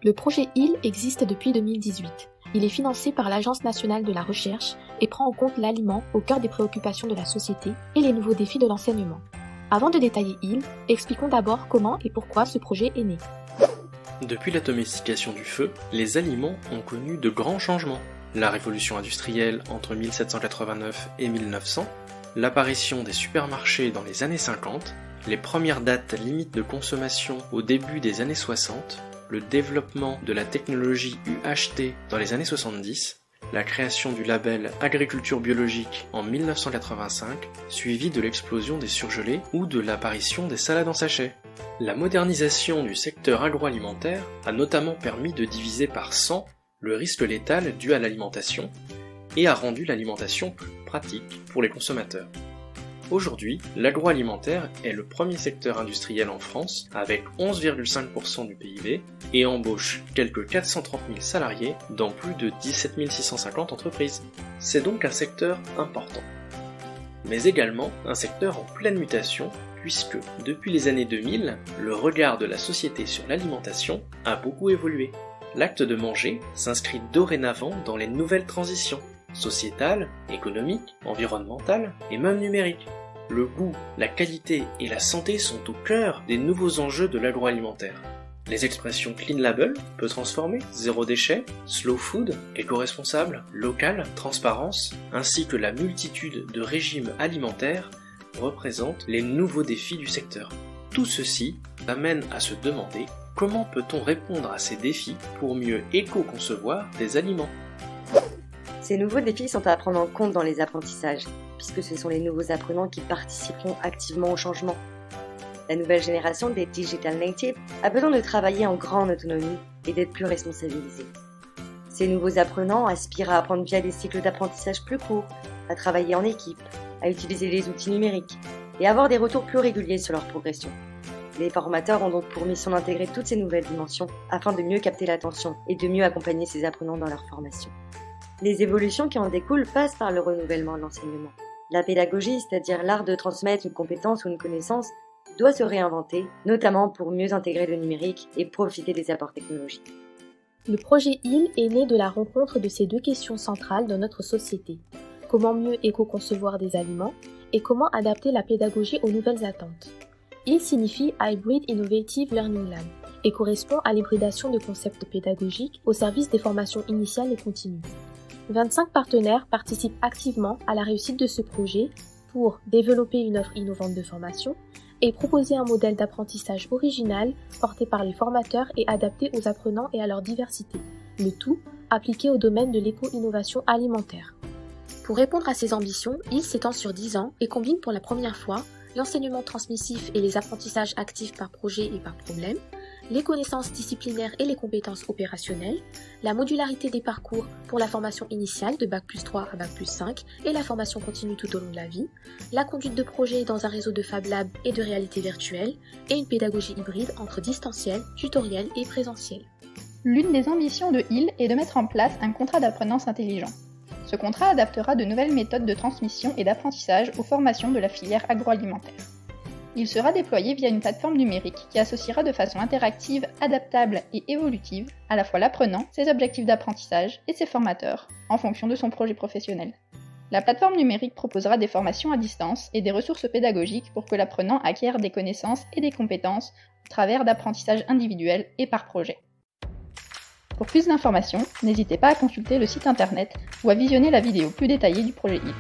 Le projet HIL existe depuis 2018. Il est financé par l'Agence nationale de la recherche et prend en compte l'aliment au cœur des préoccupations de la société et les nouveaux défis de l'enseignement. Avant de détailler HIL, expliquons d'abord comment et pourquoi ce projet est né. Depuis la domestication du feu, les aliments ont connu de grands changements. La révolution industrielle entre 1789 et 1900, l'apparition des supermarchés dans les années 50, les premières dates limites de consommation au début des années 60, le développement de la technologie UHT dans les années 70, la création du label agriculture biologique en 1985, suivi de l'explosion des surgelés ou de l'apparition des salades en sachet. La modernisation du secteur agroalimentaire a notamment permis de diviser par 100 le risque létal dû à l'alimentation et a rendu l'alimentation plus pratique pour les consommateurs. Aujourd'hui, l'agroalimentaire est le premier secteur industriel en France avec 11,5% du PIB et embauche quelques 430 000 salariés dans plus de 17 650 entreprises. C'est donc un secteur important. Mais également un secteur en pleine mutation puisque depuis les années 2000, le regard de la société sur l'alimentation a beaucoup évolué. L'acte de manger s'inscrit dorénavant dans les nouvelles transitions sociétales, économiques, environnementales et même numériques. Le goût, la qualité et la santé sont au cœur des nouveaux enjeux de l'agroalimentaire. Les expressions clean label, peu transformé, zéro déchet, slow food, éco-responsable, local, transparence, ainsi que la multitude de régimes alimentaires représentent les nouveaux défis du secteur. Tout ceci amène à se demander comment peut-on répondre à ces défis pour mieux éco-concevoir des aliments. Ces nouveaux défis sont à prendre en compte dans les apprentissages, puisque ce sont les nouveaux apprenants qui participeront activement au changement. La nouvelle génération des digital natives a besoin de travailler en grande autonomie et d'être plus responsabilisés. Ces nouveaux apprenants aspirent à apprendre via des cycles d'apprentissage plus courts, à travailler en équipe, à utiliser les outils numériques et à avoir des retours plus réguliers sur leur progression. Les formateurs ont donc pour mission d'intégrer toutes ces nouvelles dimensions afin de mieux capter l'attention et de mieux accompagner ces apprenants dans leur formation. Les évolutions qui en découlent passent par le renouvellement de l'enseignement. La pédagogie, c'est-à-dire l'art de transmettre une compétence ou une connaissance, doit se réinventer, notamment pour mieux intégrer le numérique et profiter des apports technologiques. Le projet HIL est né de la rencontre de ces deux questions centrales dans notre société. Comment mieux éco-concevoir des aliments et comment adapter la pédagogie aux nouvelles attentes. HIL signifie Hybrid Innovative Learning Lab et correspond à l'hybridation de concepts pédagogiques au service des formations initiales et continues. 25 partenaires participent activement à la réussite de ce projet pour développer une offre innovante de formation et proposer un modèle d'apprentissage original porté par les formateurs et adapté aux apprenants et à leur diversité, le tout appliqué au domaine de l'éco-innovation alimentaire. Pour répondre à ces ambitions, HIL s'étend sur 10 ans et combine pour la première fois l'enseignement transmissif et les apprentissages actifs par projet et par problème, les connaissances disciplinaires et les compétences opérationnelles, la modularité des parcours pour la formation initiale de Bac+3 à Bac+5 et la formation continue tout au long de la vie, la conduite de projets dans un réseau de Fab Lab et de réalité virtuelle, et une pédagogie hybride entre distanciel, tutoriel et présentiel. L'une des ambitions de HIL est de mettre en place un contrat d'apprenance intelligent. Ce contrat adaptera de nouvelles méthodes de transmission et d'apprentissage aux formations de la filière agroalimentaire. Il sera déployé via une plateforme numérique qui associera de façon interactive, adaptable et évolutive à la fois l'apprenant, ses objectifs d'apprentissage et ses formateurs, en fonction de son projet professionnel. La plateforme numérique proposera des formations à distance et des ressources pédagogiques pour que l'apprenant acquiert des connaissances et des compétences au travers d'apprentissages individuels et par projet. Pour plus d'informations, n'hésitez pas à consulter le site internet ou à visionner la vidéo plus détaillée du projet HIL.